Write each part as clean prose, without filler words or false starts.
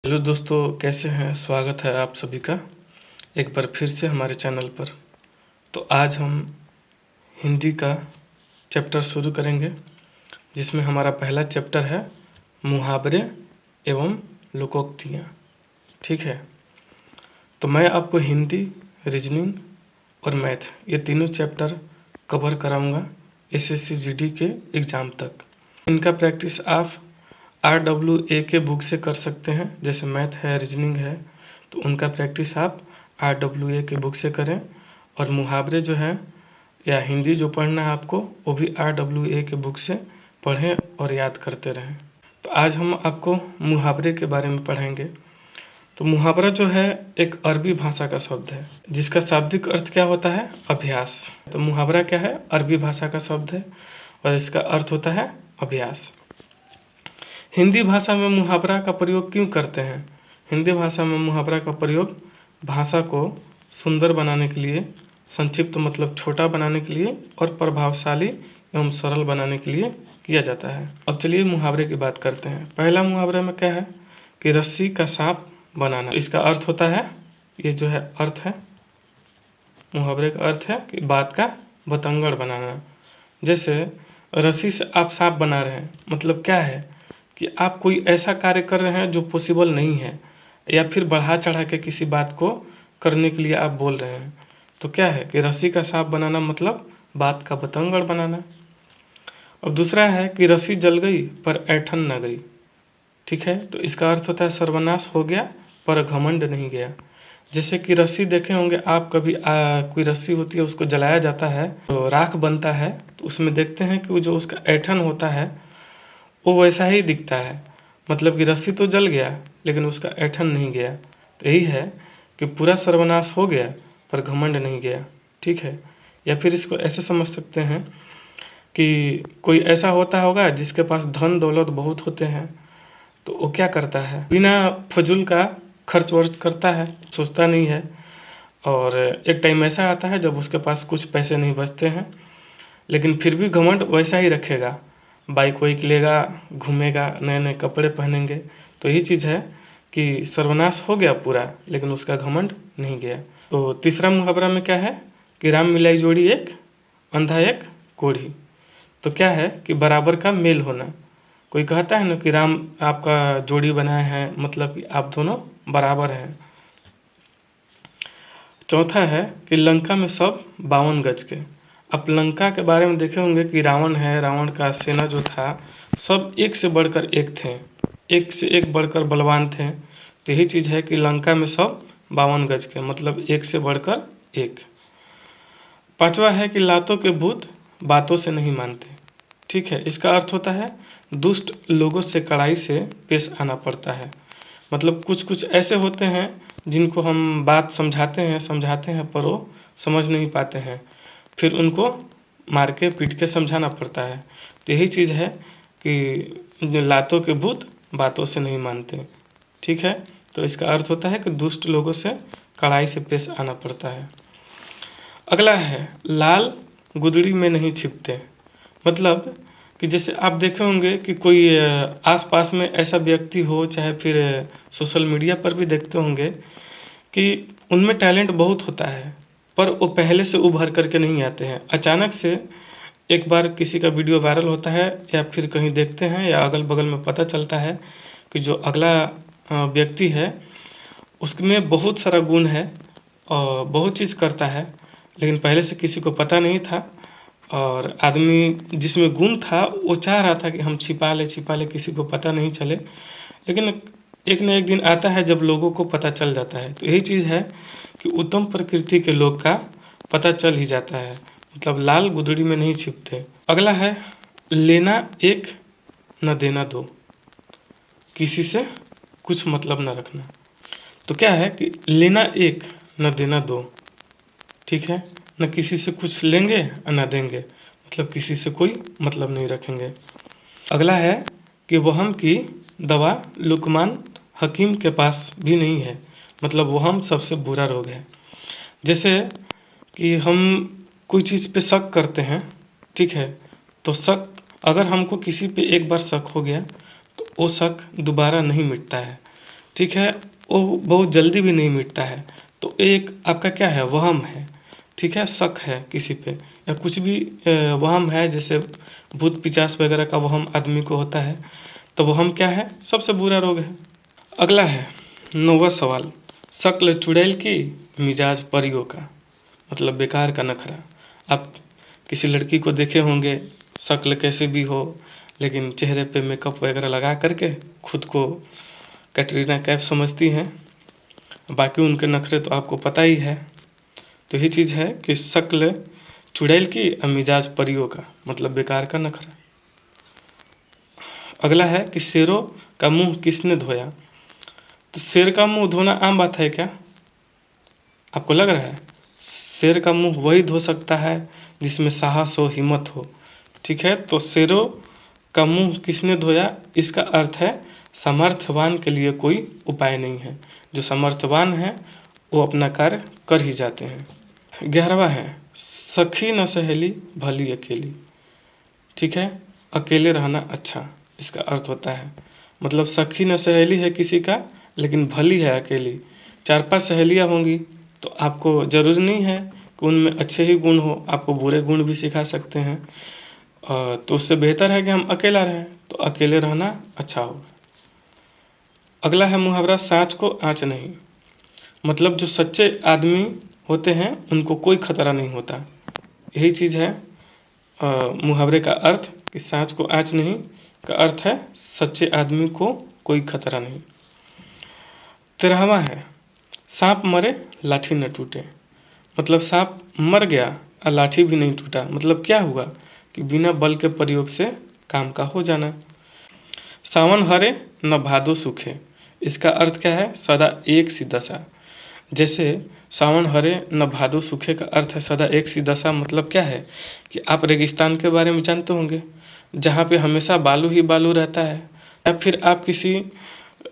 Hello दोस्तों, कैसे हैं? स्वागत है आप सभी का एक बार फिर से हमारे चैनल पर। तो आज हम हिंदी का चैप्टर शुरू करेंगे, जिसमें हमारा पहला चैप्टर है मुहावरे एवं लोकोक्तियाँ। ठीक है, तो मैं आपको हिंदी, रीजनिंग और मैथ ये तीनों चैप्टर कवर कराऊंगा एसएससी जीडी के एग्ज़ाम तक। इनका प्रैक्टिस आप RWA के बुक से कर सकते हैं। जैसे मैथ है, रीजनिंग है, तो उनका प्रैक्टिस आप RWA के बुक से करें। और मुहावरे जो है या हिंदी जो पढ़ना है आपको, वो भी RWA के बुक से पढ़ें और याद करते रहें। तो आज हम आपको मुहावरे के बारे में पढ़ेंगे। तो मुहावरा जो है एक अरबी भाषा का शब्द है, जिसका शाब्दिक अर्थ क्या होता है? अभ्यास। तो मुहावरा क्या है? अरबी भाषा का शब्द है और इसका अर्थ होता है अभ्यास। हिंदी भाषा में मुहावरा का प्रयोग क्यों करते हैं? हिंदी भाषा में मुहावरा का प्रयोग भाषा को सुंदर बनाने के लिए, संक्षिप्त मतलब छोटा बनाने के लिए, और प्रभावशाली एवं सरल बनाने के लिए किया जाता है। अब चलिए मुहावरे की बात करते हैं। पहला मुहावरे में क्या है कि रस्सी का सांप बनाना। इसका अर्थ होता है, ये जो है अर्थ है, मुहावरे का अर्थ है कि बात का बतंगड़ बनाना। जैसे रस्सी से आप सांप बना रहे हैं, मतलब क्या है कि आप कोई ऐसा कार्य कर रहे हैं जो पॉसिबल नहीं है, या फिर बढ़ा चढ़ा के किसी बात को करने के लिए आप बोल रहे हैं। तो क्या है कि रस्सी का सांप बनाना मतलब बात का बतंगड़ बनाना। अब दूसरा है कि रस्सी जल गई पर ऐंठन न गई। ठीक है, तो इसका अर्थ होता है सर्वनाश हो गया पर घमंड नहीं गया। जैसे कि रस्सी देखे होंगे आप कभी, कोई रस्सी होती है उसको जलाया जाता है तो राख बनता है, तो उसमें देखते हैं कि वो जो उसका ऐंठन होता है वो वैसा ही दिखता है। मतलब कि रस्सी तो जल गया लेकिन उसका ऐंठन नहीं गया। तो यही है कि पूरा सर्वनाश हो गया पर घमंड नहीं गया। ठीक है, या फिर इसको ऐसे समझ सकते हैं कि कोई ऐसा होता होगा जिसके पास धन दौलत बहुत होते हैं, तो वो क्या करता है, बिना फजूल का खर्च वर्च करता है, सोचता नहीं है। और एक टाइम ऐसा आता है जब उसके पास कुछ पैसे नहीं बचते हैं, लेकिन फिर भी घमंड वैसा ही रखेगा। बाइक वाइक लेगा, घूमेगा, नए नए कपड़े पहनेंगे। तो यही चीज़ है कि सर्वनाश हो गया पूरा लेकिन उसका घमंड नहीं गया। तो तीसरा मुहावरा में क्या है कि राम मिलाई जोड़ी एक, अंधा एक कोढ़ी। तो क्या है कि बराबर का मेल होना। कोई कहता है ना कि राम आपका जोड़ी बनाए हैं, मतलब कि आप दोनों बराबर हैं। चौथा है कि लंका में सब 52 गज के। अब लंका के बारे में देखे होंगे कि रावण है, रावण का सेना जो था सब एक से बढ़कर एक थे, एक से एक बढ़कर बलवान थे। तो यही चीज़ है कि लंका में सब 52 गज के, मतलब एक से बढ़कर एक। पांचवा है कि लातों के भूत बातों से नहीं मानते। ठीक है, इसका अर्थ होता है दुष्ट लोगों से कड़ाई से पेश आना पड़ता है। मतलब कुछ कुछ ऐसे होते हैं जिनको हम बात समझाते हैं पर वो समझ नहीं पाते हैं, फिर उनको मार के पीट के समझाना पड़ता है। तो यही चीज़ है कि लातों के भूत बातों से नहीं मानते। ठीक है, तो इसका अर्थ होता है कि दुष्ट लोगों से कड़ाई से पेश आना पड़ता है। अगला है लाल गुदड़ी में नहीं छिपते। मतलब कि जैसे आप देखे होंगे कि कोई आसपास में ऐसा व्यक्ति हो, चाहे फिर सोशल मीडिया पर भी देखते होंगे कि उनमें टैलेंट बहुत होता है पर वो पहले से उभर करके नहीं आते हैं। अचानक से एक बार किसी का वीडियो वायरल होता है, या फिर कहीं देखते हैं या अगल बगल में पता चलता है कि जो अगला व्यक्ति है उसमें बहुत सारा गुण है और बहुत चीज़ करता है, लेकिन पहले से किसी को पता नहीं था। और आदमी जिसमें गुण था वो चाह रहा था कि हम छिपा ले, किसी को पता नहीं चले। लेकिन एक न एक दिन आता है जब लोगों को पता चल जाता है। तो यही चीज़ है कि उत्तम प्रकृति के लोग का पता चल ही जाता है, मतलब लाल गुदड़ी में नहीं छिपते। अगला है लेना एक न देना दो, किसी से कुछ मतलब न रखना। तो क्या है कि लेना एक न देना दो। ठीक है, न किसी से कुछ लेंगे न देंगे, मतलब किसी से कोई मतलब नहीं रखेंगे। अगला है कि वहम की दवा लुकमान हकीम के पास भी नहीं है। मतलब वहम सबसे बुरा रोग है। जैसे कि हम कोई चीज़ पे शक करते हैं, ठीक है, तो शक अगर हमको किसी पे एक बार शक हो गया तो वो शक दोबारा नहीं मिटता है। ठीक है, वो बहुत जल्दी भी नहीं मिटता है। तो एक आपका क्या है, वहम है, ठीक है, शक है किसी पे या कुछ भी वहम है, जैसे भूत पिशाच वगैरह का वहम आदमी को होता है, तो वहम क्या है, सबसे बुरा रोग है। अगला है 9वां सवाल, शक्ल चुड़ैल की मिजाज परियों का, मतलब बेकार का नखरा। आप किसी लड़की को देखे होंगे, शक्ल कैसे भी हो, लेकिन चेहरे पे मेकअप वगैरह लगा करके खुद को कैटरीना कैफ समझती हैं, बाकी उनके नखरे तो आपको पता ही है। तो यही चीज़ है कि शक्ल चुड़ैल की और मिजाज परियों का, मतलब बेकार का नखरा। अगला है कि शेरों का मुंह किसने धोया। तो शेर का मुंह धोना आम बात है क्या, आपको लग रहा है? शेर का मुंह वही धो सकता है जिसमें साहस हो, हिम्मत हो, ठीक है। तो शेरों का मुंह किसने धोया, इसका अर्थ है सामर्थ्यवान के लिए कोई उपाय नहीं है। जो सामर्थ्यवान है वो अपना कार्य कर ही जाते हैं। 11वां है सखी न सहेली भली अकेली, ठीक है, अकेले रहना अच्छा, इसका अर्थ होता है, मतलब सखी न सहेली है किसी का, लेकिन भली है अकेली। 4-5 सहेलियाँ होंगी तो आपको ज़रूरी नहीं है कि उनमें अच्छे ही गुण हो, आपको बुरे गुण भी सिखा सकते हैं। तो उससे बेहतर है कि हम अकेला रहें, तो अकेले रहना अच्छा होगा। अगला है मुहावरा साँच को आँच नहीं, मतलब जो सच्चे आदमी होते हैं उनको कोई खतरा नहीं होता। यही चीज़ है मुहावरे का अर्थ कि साँच को आँच नहीं का अर्थ है सच्चे आदमी को कोई खतरा नहीं। 13वां है सांप मरे लाठी न टूटे, मतलब सांप मर गया और लाठी भी नहीं टूटा, मतलब क्या हुआ कि बिना बल के प्रयोग से काम का हो जाना। सावन हरे न भादो सूखे, इसका अर्थ क्या है, सदा एक सी दशा। जैसे सावन हरे न भादो सूखे का अर्थ है सदा एक सी दशा, मतलब क्या है कि आप रेगिस्तान के बारे में जानते होंगे, जहाँ पे हमेशा बालू ही बालू रहता है। या फिर आप किसी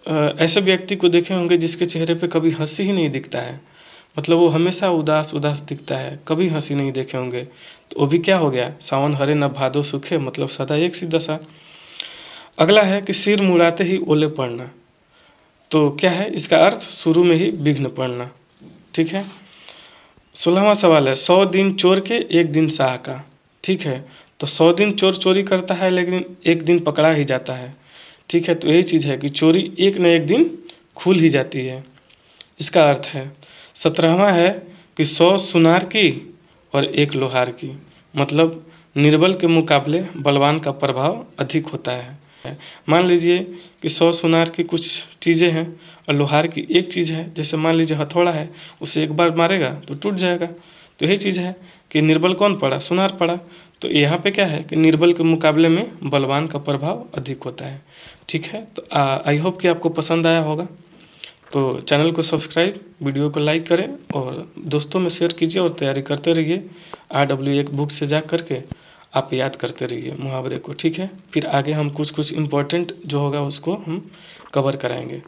ऐसे व्यक्ति को देखे होंगे जिसके चेहरे पे कभी हंसी ही नहीं दिखता है, मतलब वो हमेशा उदास उदास दिखता है, कभी हंसी नहीं देखे होंगे, तो वो भी क्या हो गया, सावन हरे न भादो सूखे, मतलब सदा एक सी दशा। अगला है कि सिर मुड़ाते ही ओले पड़ना, तो क्या है इसका अर्थ, शुरू में ही विघ्न पड़ना, ठीक है। 16वां सवाल है 100 दिन चोर के एक दिन साह का, ठीक है। तो 100 दिन चोर चोरी करता है लेकिन एक दिन पकड़ा ही जाता है, ठीक है। तो यही चीज़ है कि चोरी एक न एक दिन खुल ही जाती है, इसका अर्थ है। 17वां है कि 100 सुनार की और एक लोहार की, मतलब निर्बल के मुकाबले बलवान का प्रभाव अधिक होता है। मान लीजिए कि 100 सुनार की कुछ चीज़ें हैं और लोहार की एक चीज़ है, जैसे मान लीजिए हथौड़ा है, उसे एक बार मारेगा तो टूट जाएगा। तो यही चीज़ है कि निर्बल कौन पड़ा, सुनार पड़ा। तो यहाँ पे क्या है कि निर्बल के मुकाबले में बलवान का प्रभाव अधिक होता है, ठीक है। तो आई होप कि आपको पसंद आया होगा। तो चैनल को सब्सक्राइब, वीडियो को लाइक करें और दोस्तों में शेयर कीजिए और तैयारी करते रहिए। RW1 बुक से जा करके आप याद करते रहिए मुहावरे को, ठीक है। फिर आगे हम कुछ कुछ इम्पोर्टेंट जो होगा उसको हम कवर कराएंगे।